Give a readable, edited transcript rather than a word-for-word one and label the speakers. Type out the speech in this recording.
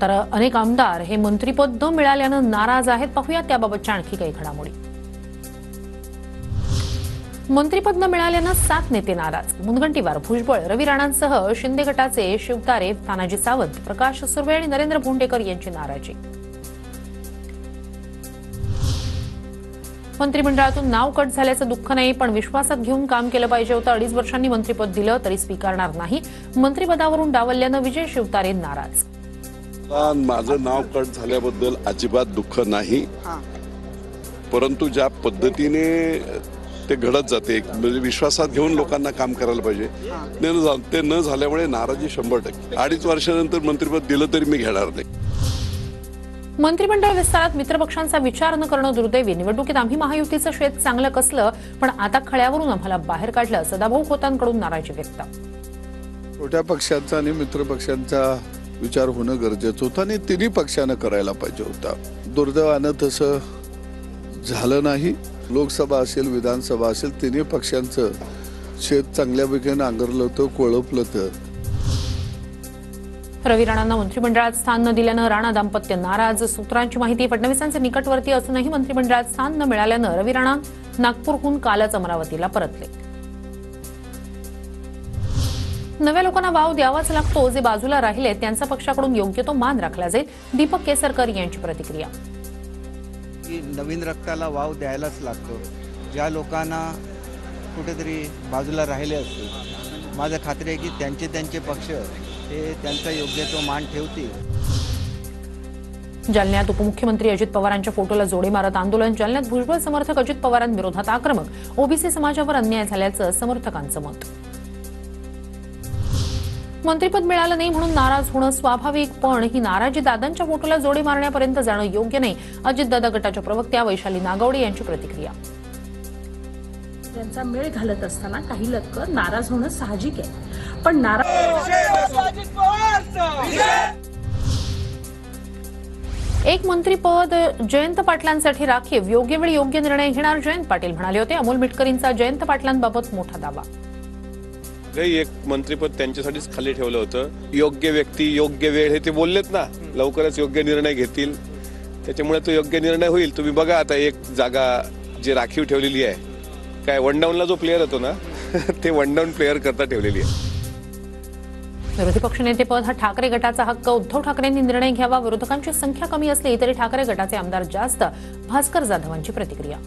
Speaker 1: तर अनेक आमदार हे मंत्रिपद न मिळाल्यानं नाराज आहेत। पाहूया त्याबाबतच्या आणखी काही घडामोडी। मंत्रिपद न मिळाल्यानं 7 नेते नाराज। मुनगंटीवार, भुजबळ, रवी राणांसह शिंदे गटाचे शिवतारे, तानाजी सावंत, प्रकाश सुर्वे आणि नरेंद्र भोंडेकर यांची नाराजी। मंत्रिमंडळातून नाव कट झाल्याचं दुःख नाही, पण विश्वासात घेऊन काम केलं पाहिजे होतं। 2.5 वर्षांनी मंत्रिपद दिलं तरी स्वीकारणार नाही। मंत्रिपदावरून डावलल्यानं विजय शिवतारे नाराज।
Speaker 2: माझं नाव कट झाल्याबद्दल अजिबात दुःख नाही, परंतु ज्या पद्धतीने ते घडत जाते म्हणजे विश्वासात घेऊन लोकांना काम करायला पाहिजे, ते न झाल्यामुळे नाराजी 100%। 2.5 वर्षानंतर मंत्रिपद दिलं तरी मी घेणार नाही।
Speaker 1: मंत्रिमंडळ विस्तारात मित्रपक्षांचा विचार न करणं दुर्दैवी। निवडणुकीत आम्ही महायुतीचं शेत चांगलं कसलं, पण आता खळ्यावरून आम्हाला बाहेर काढलं। सदाभाऊ खोतांकडून नाराजी व्यक्त।
Speaker 3: छोट्या पक्षांचा आणि मित्रपक्षांचा विचार होणं गरजेचं होतं आणि तिन्ही पक्षानं करायला पाहिजे होतं। दुर्दैवानं तसं झालं नाही। लोकसभा असेल, विधानसभा असेल, तिन्ही पक्षांचं शेत चांगल्यापैकी नांगरलं होतं, कोळपलं होतं।
Speaker 1: रवी राणांना मंत्रिमंडळात स्थान न दिल्यानं राणा दाम्पत्य नाराज। सूत्रांची माहिती, फडणवीसांचे निकटवर्ती असूनही मंत्रिमंडळात स्थान न मिळाल्यानं रवी राणा नागपूरहून कालच अमरावतीला परतले। नव्या लोकांना वाव द्यावाच लागतो, जे बाजूला राहिले त्यांचा पक्षाकडून योग्य तो मान राखला जाईल। दीपक केसरकर यांची प्रतिक्रिया।
Speaker 4: नवीन रक्ताला वाव द्यायलाच लागतो। ज्या लोकांना कुठेतरी बाजूला राहिले असतील, माझी खात्री आहे की त्यांचे पक्ष हे त्यांचा योग्य तो मान ठेवतील।
Speaker 1: जालन्यात उपमुख्यमंत्री अजित पवारांच्या फोटोला जोडे मारत आंदोलन। जालन्यात भुजबळ समर्थक अजित पवारांविरोधात आक्रमक। ओबीसी समाजावर अन्याय झाल्याचं समर्थकांचं मत। मंत्रिपद मिळालं नाही म्हणून नाराज होणं स्वाभाविक, पण ही नाराजी दादांच्या फोटोला जोडे मारण्यापर्यंत जाणं योग्य नाही। अजितदादा गटाच्या प्रवक्त्या वैशाली नागवडे यांची प्रतिक्रिया।
Speaker 5: त्यांचा मेळ घालत असताना काही लोक नाराज होणं साहजिक आहे, पण
Speaker 1: एक मंत्रिपद जयंत पाटलांसाठी राखीव। योग्य वेळी योग्य निर्णय घेणार, जयंत पाटील म्हणाले होते। अमोल मिटकरींचा जयंत पाटलांबाबत मोठा दावा।
Speaker 6: एक मंत्रिपद त्यांच्यासाठीच खाली ठेवलं होतं। योग्य व्यक्ती योग्य वेळ हे ते बोललेत ना, लवकरच योग्य निर्णय घेतील, त्याच्यामुळे तो योग्य निर्णय होईल। तुम्ही बघा आता एक जागा जी राखीव ठेवलेली आहे, काय वन डाऊनला जो प्लेअर होतो ना ते वन डाऊन प्लेअर करता ठेवलेली आहे।
Speaker 1: विरोधी पक्षनेतेपद हा ठाकरे गटाचा हक्क। उद्धव ठाकरेंनी निर्णय घ्यावा। विरोधकांची संख्या कमी असली तरी ठाकरे गटाचे आमदार जास्त। भास्कर जाधवांची प्रतिक्रिया।